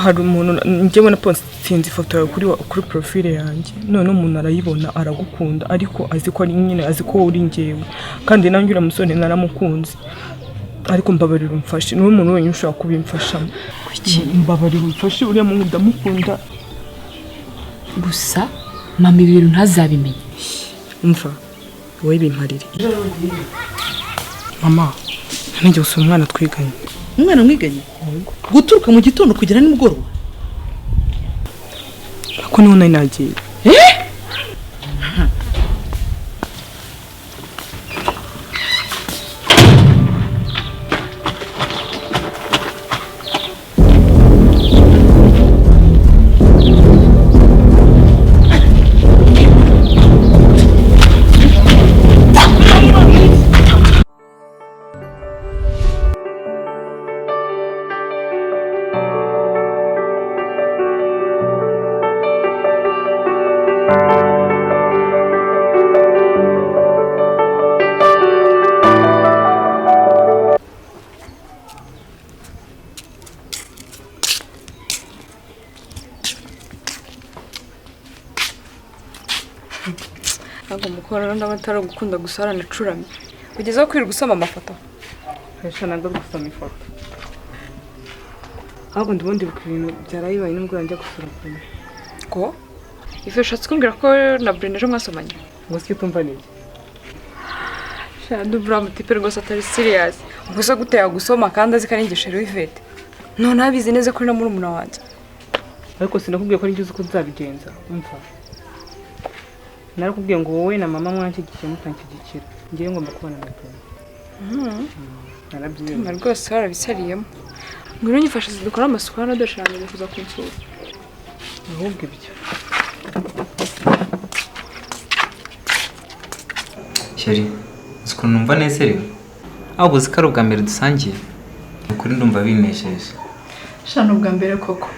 hari umuntu njyewe na postinze ifoto yawe kuri profile yanjye none umuntu arayibona aragukunda ariko azi ko ari nyine azi ko uri njyewe kandi nanjye ura musore naramukunze ariko mbabarira umfashe niwe muntu wenyine ushaka kubimfashamo kuki mbabarira umfashe uriya muntu ndamukunda gusa mama ibintu ntazabimenye umva wowe bimparire mama nijye gusa umwana twiganye umwana mwiganye guturuka mu gitondo kugera nimugoroba ako niho nari nagiye ntabwo mukora n'abatari gukunda gusarana icuramye kugeza aho kwirirwa usoma amafoto Hasha ntabwo gusoma ifoto ahubwo ndibundi ibintu byarayibaye n'ubwo njya gusura kumwe ko ife ushatse kumbwira ko na Brenda ejo mwasomanye ngo sike tumva niki shanda ubura mutipe rwose atari serious gusa guteye gusoma kandi azi kaningisha rero Ivete none abizi neza ko na murumuna wanjye ariko sinakubwiye ko ngize uko nzabigenza umva narakubwiye ngo wowe na mama mwanshyigikiye mutanshyigikira ngiye ngomba kubana na Brenda narabyiyumva rwose warabisariyemo ngwino nyifashe dukora amasuku hano dashanje kuza kunsura ahubwo ibyo Sheri ukuntu numva nezerewe ahubwo uzi ko ari ubwa mbere dusangiye ukuri ndumva binesheje shana ubwa mbere koko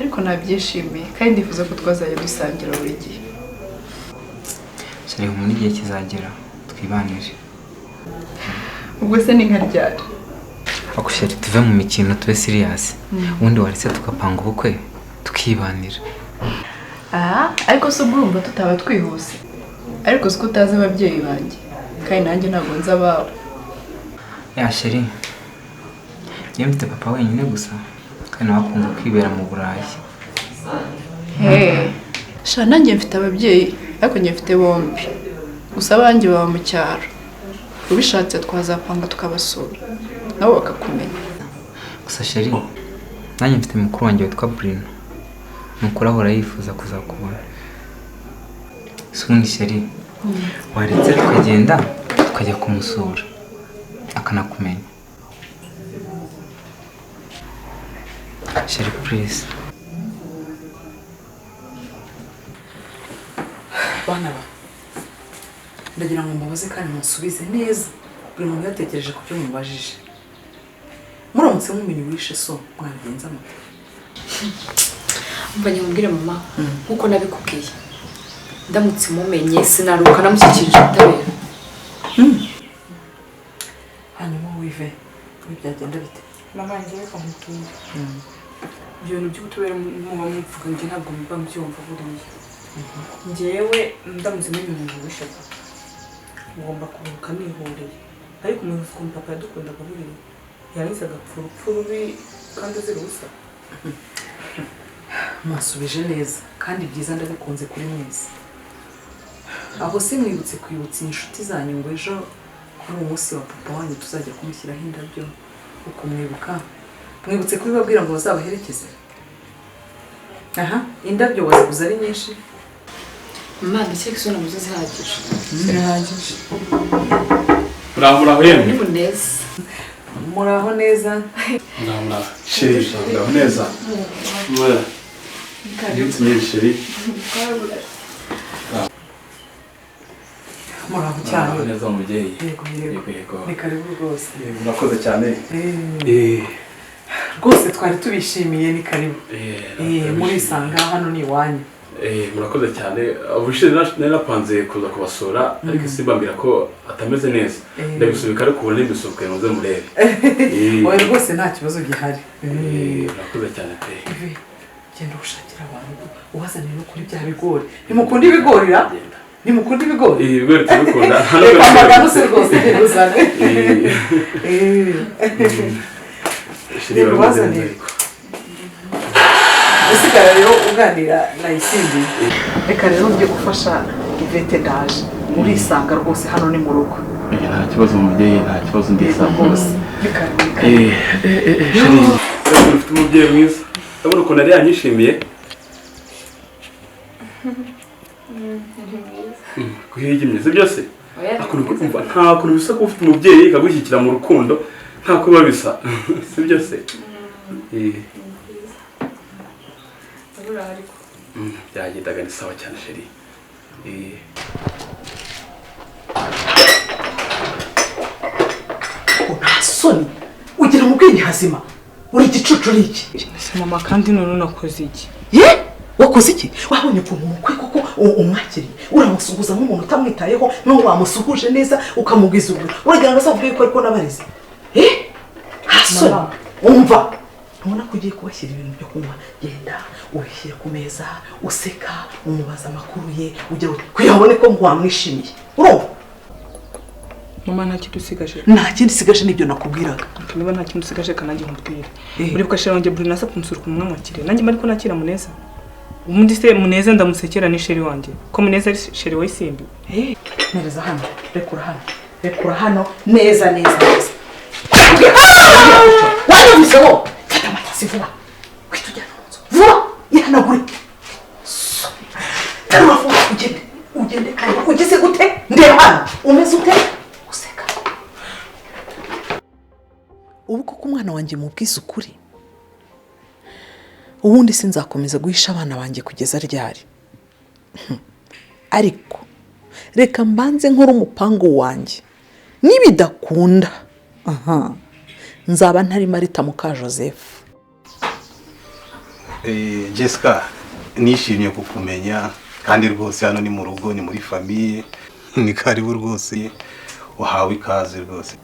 ariko nabyishimiye kandi ndifuza ko twazajya dusangira buri gihe Sheri mu gihe kizagera twibanire ubwo se ni nka ryari ako Sheri tuve mu mikino tube serious ubundi waretse tukapanga ubukwe tukibanira ariko se urumva tutaba twihuse ariko siko utazi ababyeyi banjye kandi nanjye ntabwo nzi ababo ya Sheri njye mfite papa wenyine gusa kandi nawe akunda kwibera mu Burayi shana nanjye mfite ababyeyi ariko njye mfite bombi gusa abanjye baba mu cyaro ubishatse twazapanga tukabasura nabo bakakumenya gusa Sheri nanjye mfite mukuru wanjye witwa Bruno mukuru ahora yifuza kuzakubona sundi Sheri waretse tukagenda tukajya kumusura akanakumenya Sheri please bana ba ndagira ngo mubaze kandi musubize neza buri muntu yatekereje ku byo mubajije muramutse mumenye wishe so mwabigenza mute umva nyamubwire mama nkuko nabikubwiye ndamutse mumenye sinaruka namushyikirije ubutabera hanyuma wive byagenda bite mama ngiye kumubwira ibyo bintu by'ubutabera muba muvuga njye ntabwo mba mbyumva buriya njyewe ndamutse menye umuntu wishe ngomba kuruhuka nihoreye ariko umuntu ukuntu papa yadukundaga buriya yarangiza agapfa urupfu rubi kandi azira ubusa mwasubije neza kandi byiza ndabikunze kuri mwese aho si mwibutse kwibutsa inshuti zanyu ngo ejo kuri uwo munsi wa papa wanyu tuzajya kumushyiraho indabyo ukumwibuka mwibutse kubibabwira ngo bazabaherekeze indabyo waziguze ari nyinshi mama ndakeka isona muzo zihagije zirahagije muraho yemwe ni muneza muraho neza muraho Sheri muraho neza Ndetse Sheri muraho cyane neza umubyeyi yego ni karibu rwose murakoze cyane rwose twari tubishimiye ni karibu murisanga hano ni iwanyu murakoze cyane ubushize narapanze kuza kubasura ariko simbambira ko atameze neza ndabisubika ariko ubu ndabisubuke muze murebe oya rwose nta kibazo gihari murakoze cyane pe genda ushakira abantu ubazanire no kuri bya bigori nimukunda ibigori ra nimukunda ibigori ibigori tubikunda reka amagana se rwose uzane shiri ubazanire usigara rero uganira na Isimbi reka rero njye gufasha Ivete ndaje urisanga rwose hano ni mu rugo nta kibazo umubyeyi nta kibazo ndisa rwose shiri ufite umubyeyi mwiza ndabona ukuntu ari yanyishimiye kuhigimye si byose nta kuntu bisa ko ufite umubyeyi akagushyikira mu rukundo nta kuba bisa si byose byagendaga ni sawa cyane sheri soni ugira mu bwenge hazima uri igicucu uri iki mama kandi none nakoze iki wakoze iki wabonye ukuntu umukwe koko umwakiriye uramusuhuza nk'umuntu utamwitayeho n'uwo wamusuhuje neza ukamubwiza ukuri uragira ngo azavuge ko ariko n'abarize hasoni umva ntubona ko ugiye kubashyira ibintu byo kunywa genda ubishyire ku meza useka umubaza amakuru ye ujya kuyabone ko ngo wamwishimiye urumva mama nta kintu usigaje nta kindi usigaje nibyo nakubwiraga niba nta kintu usigaje kanajye nkubwire uribuka sheri wanjye buri nasa kunsura ku mwana wakiriye nanjye mariko nakira Muneza ubundi se Muneza ndamusekera ni sheri wanjye ko Muneza ari sheri wa Isimbi nereza hano rekura hano neza wanyumvise wo fata amatasi vuba wita ujyana mu nzu vuba ihanagure terura vuba ugende kandi ugeze gute ndeba hano umeze ute useka ubu koko umwana wanjye mubwiza ukuri ubundi sinzakomeza guhisha abana banjye kugeza ryari ariko reka mbanze nkora umupangu wanjye nibidakunda nzaba ntari Marita muka Joseph Jessica nishimye kukumenya kandi rwose hano ni mu rugo ni muri famille ni karibu rwose uhawe ikaze rwose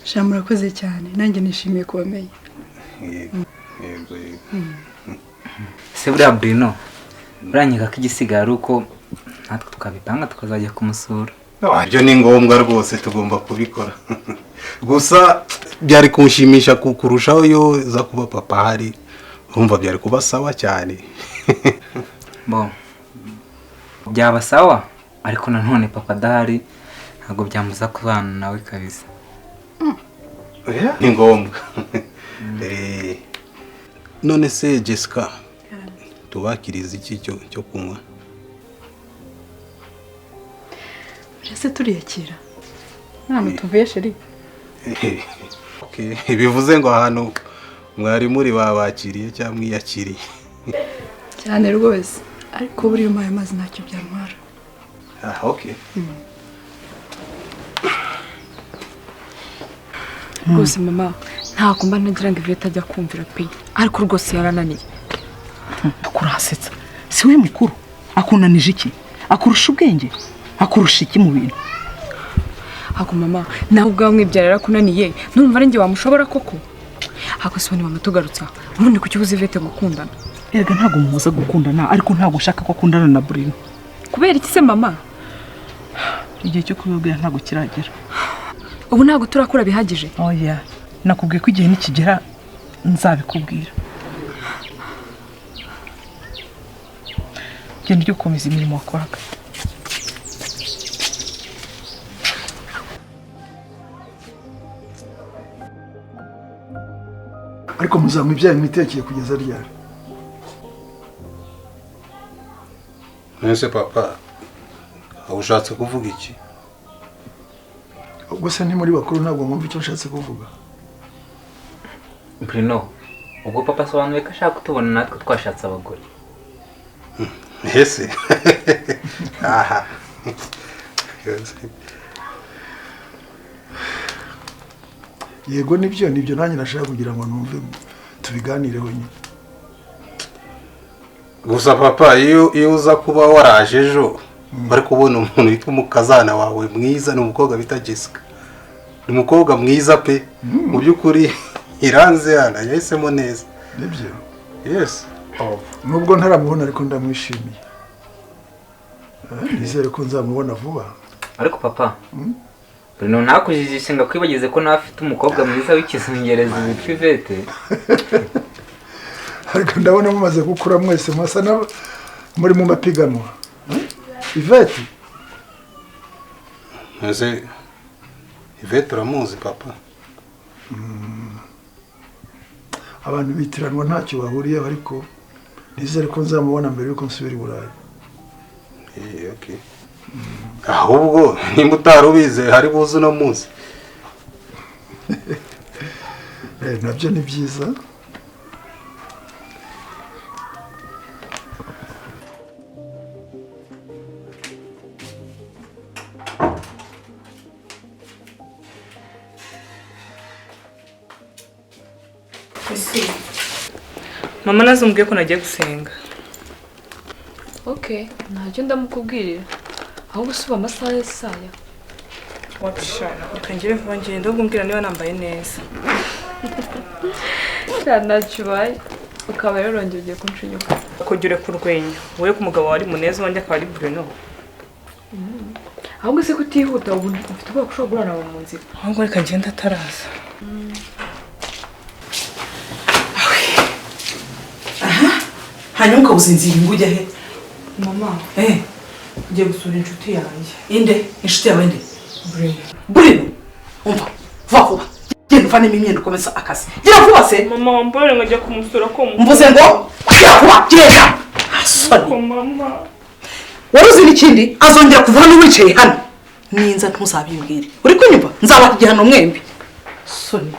sha murakoze cyane nanjye nishimiye kubamenya yego se buriya Bruno uranyega ko igisigaye ari uko natwe tukabipanga tukazajya kumusura ibyo ni ngombwa rwose tugomba kubikora gusa byari kunshimisha kurushaho yo za kuba papa hari urumva byari kuba sawa cyane bo byaba sawa ariko nanone papa adahari ntabwo byamuza kubana nawe kabisa ni ngombwa none se Jessica tubakiriza iki cyo kunywa ese turiyakira nta tuvuye sheri bivuze ngo ahantu mwari muri babakiriye cyangwa mwiyakiriye cyane rwose ariko buri umpaye amazi ntacyo byantwara rwose mama ntabwo mba nagira ngo Ivete ajya kumvira pe ariko rwose yarananiye akurasetsa si we mukuru akunanije iki akurusha ubwenge akurusha iki mu bintu ako mama nawe ubwawe mwibyarira kunaniye numva ari njye wamushobora koko ako se bone mama tugarutsa ubundi kuki ubuze Ivete gukundana erega ntabwo muza gukundana ariko ntabwo ushaka ko akundana na Bruno kubera iki se mama igihe cyo kubibwira ntabwo kiragera ubu ntabwo turakura bihagije oya nakubwiye ko igihe nikigera nzabikubwira genda ujye gukomeza imirimo wakoraga ariko muzamwe ibyaha imitekeye kugeza ryari nese papa ushatse kuvuga iki ubwo se ntimuri bakuru ntabwo mwumva icyo nshatse kuvuga Bruno ubwo papa asobanuye ko ashaka kutubona natwe twashatse abagore ese aha yego nibyo nanjye nashaka kugira ngo numve tubiganireho nyine gusa papa iyo uza kuba waraje ejo bari kubona umuntu witwa umukazana wawe mwiza, ni umukobwa bita Jessica, ni umukobwa mwiza pe, mu by'ukuri iranze hano yahisemo neza. Nibyo? Yes. Nubwo ntaramubona ariko ndamwishimiye. Nizere ko nzamubona vuba. Ariko papa Bruno nakujijishe ngo kwibagize ko nawe afite umukobwa mwiza w'ikizungereza witwa Yvette. Ariko ndabona mumaze gukura mwese mwasa na muri mu mapiganwa. Yvette? Maze Yvette uramuzi papa? Abantu bitiranwa ntacyo bahuriyeho ariko nizere ko nzamubona mbere yuko nsubira i Burayi. Okay. Ahubwo nimba utarubize hari buze no munsi. Nabyo ni byiza. Mama nazumbwiye ko nagiye gusenga. Okay, ntacyo ndamukubwirira. Ahubwo suba amasaha y'isaya. Wapishana, reka ngire vuba ngende ubwira niba nambaye neza. Ntacyo ukaba yarongeye ugiye kunshinyuka. Kugire ku rwenya. Wowe ku mugabo wari muneza wanjye akaba ari Bruno. Ahubwo se kutihuta ubu ufite ubwoba ko ushobora guhura mu nzira. Ahubwo reka ngende ataraza. Hanyuma ukabuzinzira ingujya he? Mama, ngiye gusura inshuti yanjye. Inde? Inshuti yawe nde? Bruno. Umva, vuba. Genda uvanemo imyenda ukomeza akazi. Gira vuba se. Mama wambare ngo ajya kumusura ko mvuze ngo gira vuba, genda. Asoni. Mama. Wari uzi n'ikindi azongera kuva hano wicaye hano. Ninza ntuzabimbwire. Uri kunyumva? Nzabaha igihano mwembi. Soni.